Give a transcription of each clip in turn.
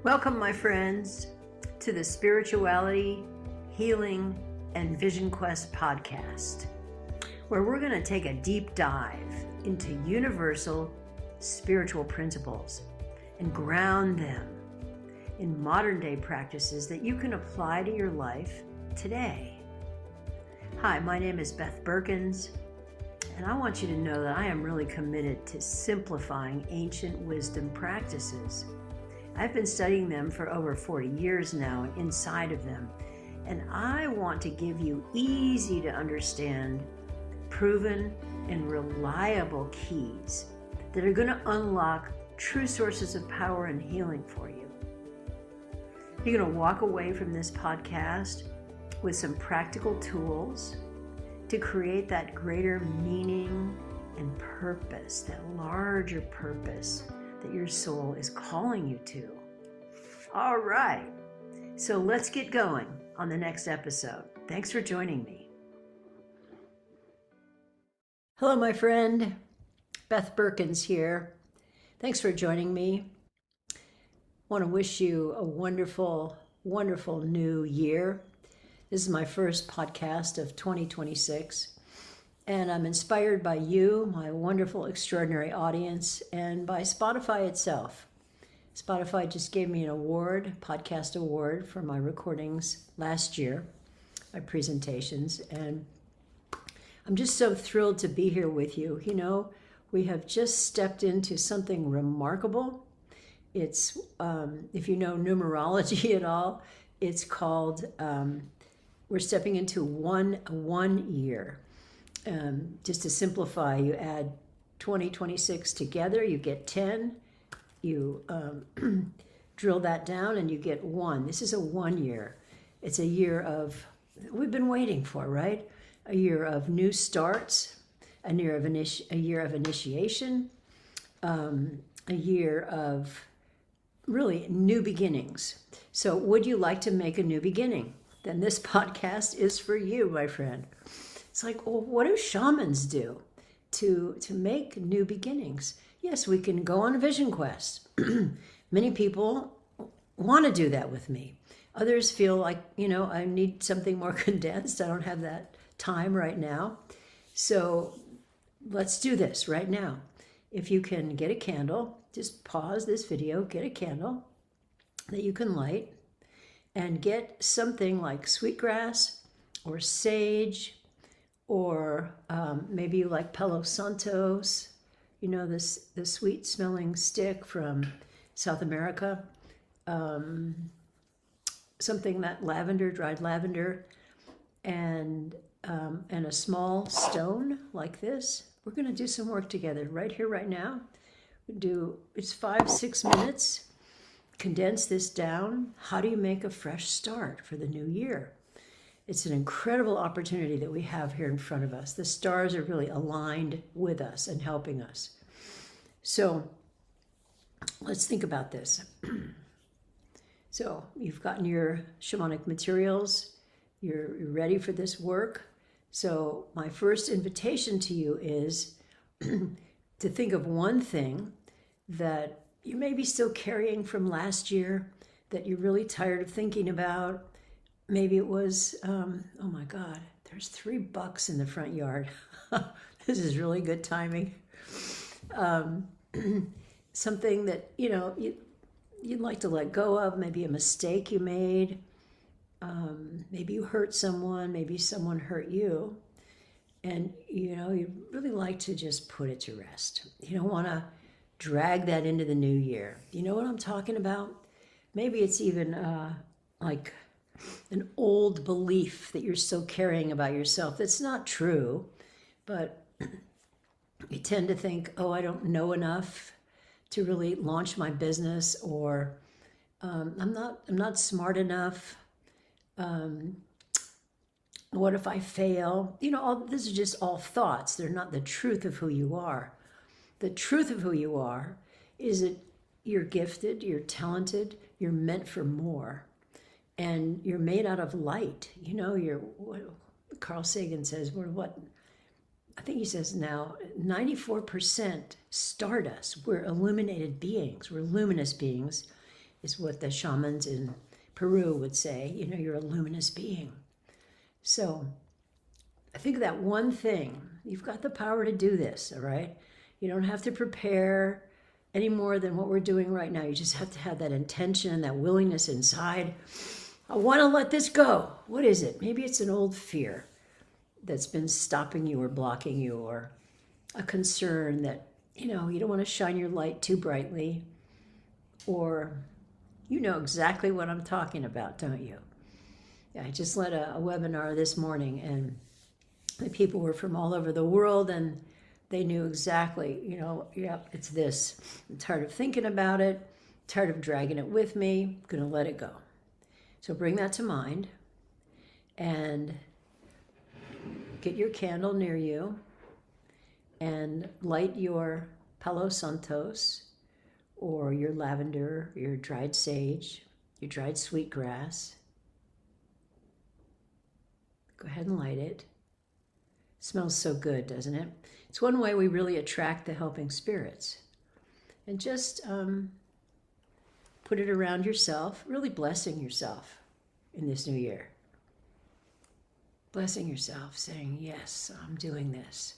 Welcome, my friends, to the Spirituality, Healing, and Vision Quest podcast, where we're going to take a deep dive into universal spiritual principles and ground them in modern day practices that you can apply to your life today. Hi, my name is Beth Berkins, and I want you to know that I am really committed to simplifying ancient wisdom practices. I've been studying them for over 40 years now and inside of them, and I want to give you easy to understand, proven and reliable keys that are going to unlock true sources of power and healing for you. You're going to walk away from this podcast with some practical tools to create that greater meaning and purpose, that larger purpose that your soul is calling you to. All right, so let's get going on the next episode. Thanks for joining me. Hello, my friend. Beth Berkins here. Thanks for joining me. I want to wish you a wonderful, wonderful new year. This is my first podcast of 2026, and I'm inspired by you, my wonderful, extraordinary audience, and by Spotify itself. Spotify just gave me an award, podcast award, for my recordings last year, my presentations, and I'm just so thrilled to be here with you. You know, we have just stepped into something remarkable. It's, if you know numerology at all, it's called, we're stepping into one year. Just to simplify, you add 2026 together, you get 10. You drill that down and you get 1. This is a 1 year. It's a year of, we've been waiting for, right? A year of new starts, a year of initiation, a year of really new beginnings. So would you like to make a new beginning? Then this podcast is for you, my friend. It's like, well, what do shamans do to make new beginnings? Yes, we can go on a vision quest. Many people want to do that with me. Others feel like, I need something more condensed. I don't have that time right now. So let's do this right now. If you can get a candle, just pause this video, get a candle that you can light, and get something like sweetgrass or sage, or maybe you like Palo Santos, the sweet smelling stick from South America, something that lavender, dried lavender, and a small stone like this. We're going to do some work together right here, right now. It's 5-6 minutes. Condense this down. How do you make a fresh start for the new year? It's an incredible opportunity that we have here in front of us. The stars are really aligned with us and helping us. So let's think about this. So you've gotten your shamanic materials. You're ready for this work. So my first invitation to you is to think of one thing that you may be still carrying from last year that you're really tired of thinking about. Maybe it was, oh my God, there's $3 in the front yard. This is really good timing. Something that, you'd like to let go of, maybe a mistake you made. Maybe you hurt someone, maybe someone hurt you. And, you'd really like to just put it to rest. You don't want to drag that into the new year. You know what I'm talking about? Maybe it's even like an old belief that you're still carrying about yourself that's not true, but you tend to think, oh, I don't know enough to really launch my business, or I'm not smart enough. What if I fail? This is just all thoughts. They're not the truth of who you are. The truth of who you are is that you're gifted, you're talented, you're meant for more, and you're made out of light. What Carl Sagan says, I think he says now, 94% stardust. We're illuminated beings, we're luminous beings, is what the shamans in Peru would say. You know, you're a luminous being. So I think that one thing, you've got the power to do this, all right? You don't have to prepare any more than what we're doing right now. You just have to have that intention and that willingness inside. I want to let this go. What is it? Maybe it's an old fear that's been stopping you or blocking you, or a concern that, you know, you don't want to shine your light too brightly, or you know exactly what I'm talking about, don't you? Yeah, I just led a webinar this morning, and the people were from all over the world, and they knew exactly, you know, yeah, it's this. I'm tired of thinking about it, tired of dragging it with me, I'm going to let it go. So bring that to mind and get your candle near you and light your Palo Santos or your lavender, your dried sage, your dried sweetgrass. Go ahead and light it. Smells so good, doesn't it? It's one way we really attract the helping spirits. And just put it around yourself, really blessing yourself in this new year. Blessing yourself, saying, yes, I'm doing this.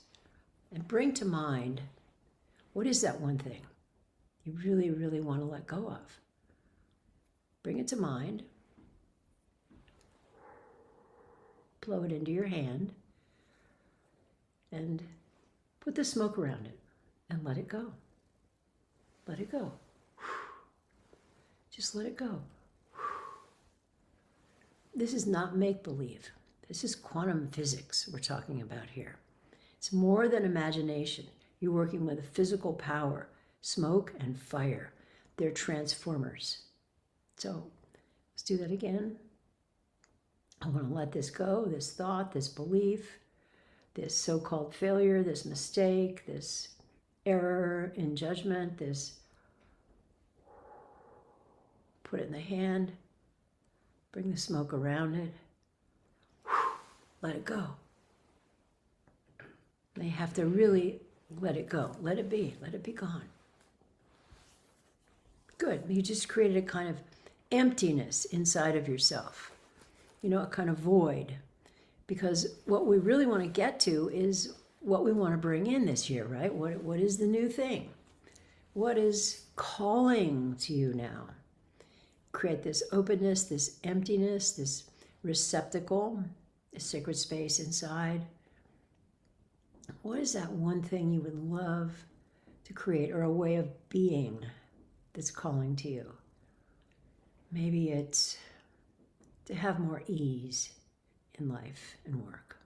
And bring to mind, what is that one thing you really, really want to let go of? Bring it to mind. Blow it into your hand. And put the smoke around it and let it go. Let it go. Just let it go. This is not make-believe. This is quantum physics we're talking about here. It's more than imagination. You're working with a physical power, smoke and fire. They're transformers. So let's do that again. I want to let this go, this thought, this belief, this so-called failure, this mistake, this error in judgment, this, put it in the hand, bring the smoke around it, let it go. They have to really let it go. Let it be gone. Good, you just created a kind of emptiness inside of yourself, you know, a kind of void. Because what we really want to get to is what we want to bring in this year, right? What is the new thing? What is calling to you now? Create this openness, this emptiness, this receptacle, a sacred space inside. What is that one thing you would love to create, or a way of being that's calling to you? Maybe it's to have more ease in life and work.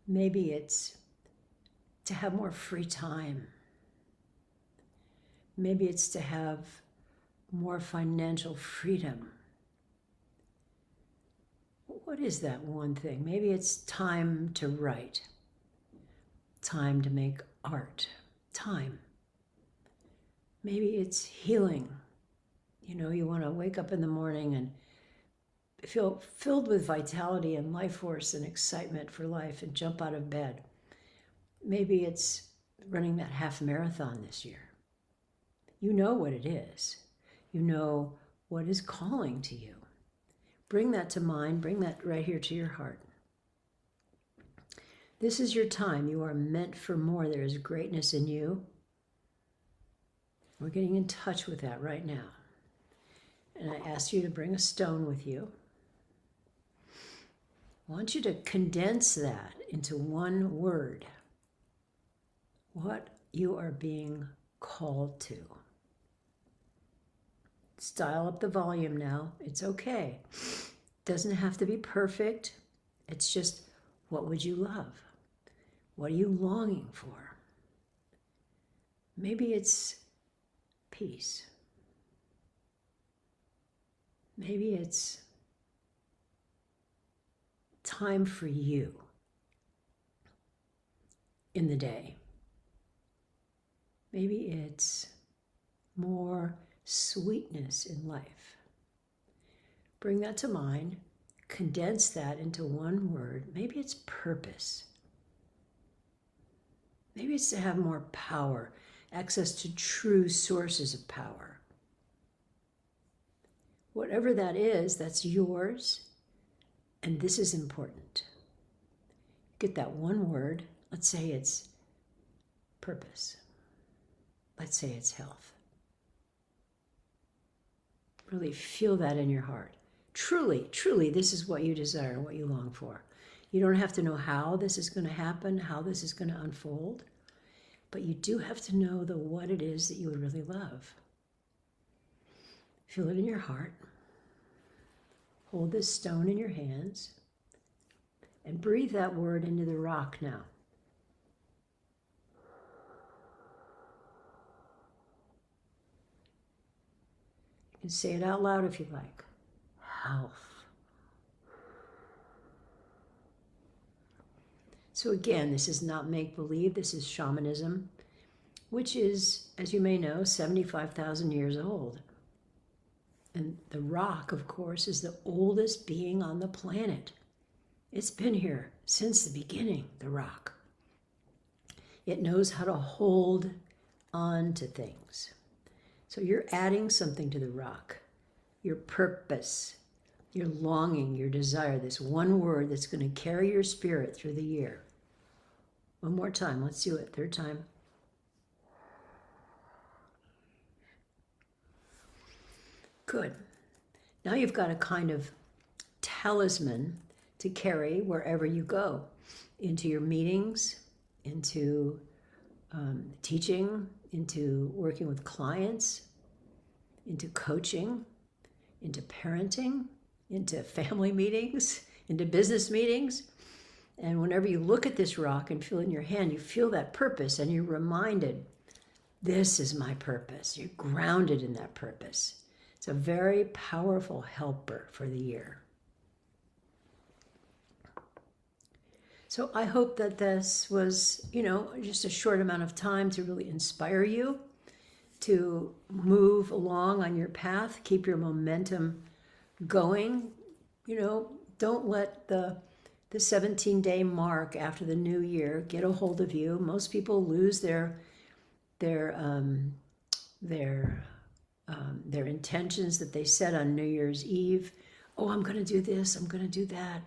Maybe it's to have more free time. Maybe it's to have more financial freedom. What is that one thing? Maybe it's time to write, time to make art, time. Maybe it's healing. You know, you want to wake up in the morning and feel filled with vitality and life force and excitement for life and jump out of bed. Maybe it's running that half marathon this year. You know what it is. You know what is calling to you. Bring that to mind. Bring that right here to your heart. This is your time. You are meant for more. There is greatness in you. We're getting in touch with that right now. And I ask you to bring a stone with you. I want you to condense that into one word. What you are being called to. Dial up the volume now. It's okay. Doesn't have to be perfect. It's just, what would you love? What are you longing for? Maybe it's peace. Maybe it's time for you in the day. Maybe it's more sweetness in life. Bring that to mind. Condense that into one word. Maybe it's purpose. Maybe it's to have more power, access to true sources of power. Whatever that is, that's yours. And this is important. Get that one word. Let's say it's purpose. Let's say it's health. Really feel that in your heart. Truly, truly, this is what you desire, what you long for. You don't have to know how this is going to happen, how this is going to unfold, but you do have to know the what it is that you would really love. Feel it in your heart. Hold this stone in your hands and breathe that word into the rock now. You can say it out loud if you like. Health. So again, this is not make-believe, this is shamanism, which is, as you may know, 75,000 years old. And the rock, of course, is the oldest being on the planet. It's been here since the beginning, the rock. It knows how to hold on to things. So you're adding something to the rock, your purpose, your longing, your desire, this one word that's going to carry your spirit through the year. One more time, let's do it, third time. Good. Now you've got a kind of talisman to carry wherever you go, into your meetings, into teaching, into working with clients, into coaching, into parenting, into family meetings, into business meetings. And whenever you look at this rock and feel it in your hand, you feel that purpose and you're reminded, this is my purpose. You're grounded in that purpose. It's a very powerful helper for the year. So I hope that this was, just a short amount of time to really inspire you to move along on your path, keep your momentum going. Don't let the 17-day mark after the new year get a hold of you. Most people lose their intentions that they set on New Year's Eve. Oh, I'm going to do this, I'm going to do that.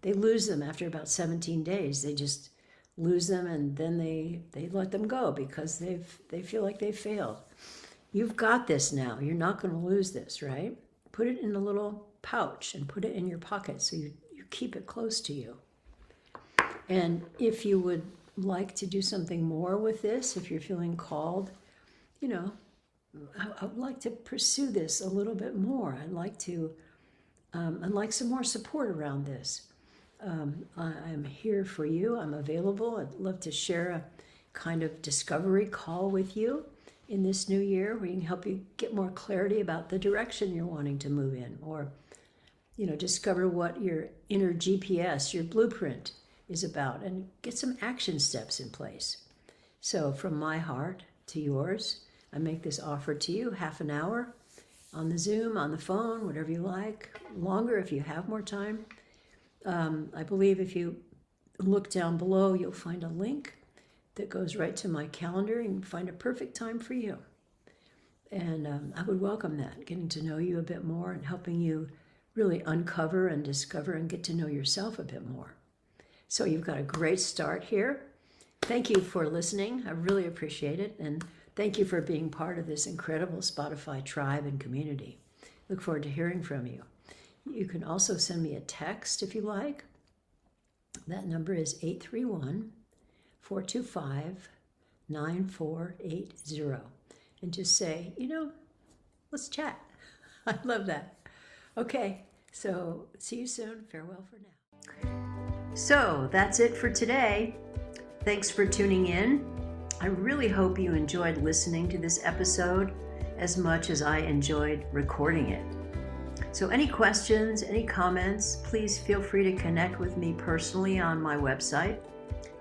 They lose them after about 17 days. They just lose them, and then they let them go because they feel like they failed. You've got this now. You're not going to lose this, right? Put it in a little pouch and put it in your pocket so you keep it close to you. And if you would like to do something more with this, if you're feeling called, I would like to pursue this a little bit more. I'd like some more support around this. I'm here for you. I'm available. I'd love to share a kind of discovery call with you in this new year where we can help you get more clarity about the direction you're wanting to move in, or discover what your inner GPS, your blueprint is about, and get some action steps in place. So from my heart to yours, I make this offer to you, half an hour on the Zoom, on the phone, whatever you like, longer if you have more time. I believe if you look down below, you'll find a link that goes right to my calendar and find a perfect time for you. And I would welcome that, getting to know you a bit more and helping you really uncover and discover and get to know yourself a bit more. So you've got a great start here. Thank you for listening. I really appreciate it. And thank you for being part of this incredible Spotify tribe and community. Look forward to hearing from you. You can also send me a text if you like. That number is 831-425-9480. And just say, let's chat. I love that. Okay, so see you soon. Farewell for now. So that's it for today. Thanks for tuning in. I really hope you enjoyed listening to this episode as much as I enjoyed recording it. So any questions, any comments, please feel free to connect with me personally on my website,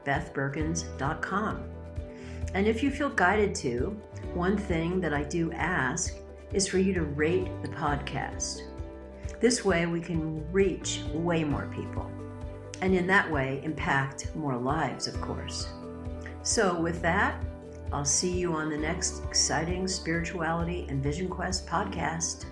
bethberkins.com. And if you feel guided to, one thing that I do ask is for you to rate the podcast. This way we can reach way more people, and in that way impact more lives, of course. So with that, I'll see you on the next exciting Spirituality and Vision Quest podcast.